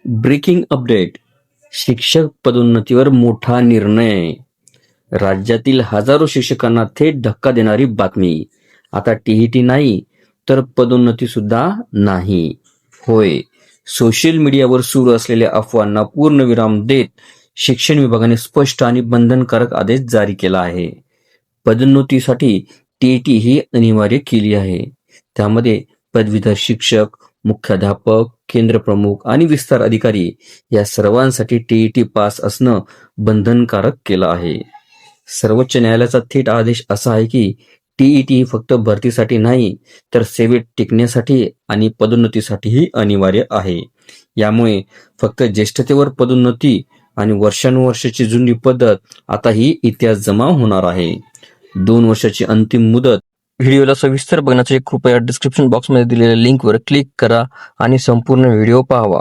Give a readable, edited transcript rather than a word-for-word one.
Breaking update. शिक्षक पदोन्नतीवर मोठा निर्णय. राज्यातील हजारो शिक्षकांना थेट धक्का देणारी बातमी. आता टीईटी नाही तर पदोन्नती सुद्धा नाही. होय, सोशल मीडियावर सुरू असलेल्या अफवांना पूर्णविराम देत शिक्षण विभागाने स्पष्ट आणि बंधनकारक आदेश जारी केला आहे. पदोन्नतीसाठी टीईटी ही अनिवार्य केली आहे. त्यामध्ये पदवीधर शिक्षक, मुख्याध्यापक, केंद्रप्रमुख आणि विस्तार अधिकारी या सर्वांसाठी टीईटी पास असणं बंधनकारक केलं आहे. सर्वोच्च न्यायालयाचा थेट आदेश असा आहे की टीईटी फक्त भरतीसाठी नाही तर सेवेत टिकण्यासाठी आणि पदोन्नतीसाठीही अनिवार्य आहे. यामुळे फक्त ज्येष्ठतेवर पदोन्नती आणि वर्षानुवर्षाची जुनी पद्धत आता ही इतिहास जमा होणार आहे. 2 वर्षाची अंतिम मुदत. व्हिडिओला सविस्तर बघण्यासाठी कृपया डिस्क्रिप्शन बॉक्समध्ये दिलेल्या लिंकवर क्लिक करा आणि संपूर्ण व्हिडिओ पाहावा.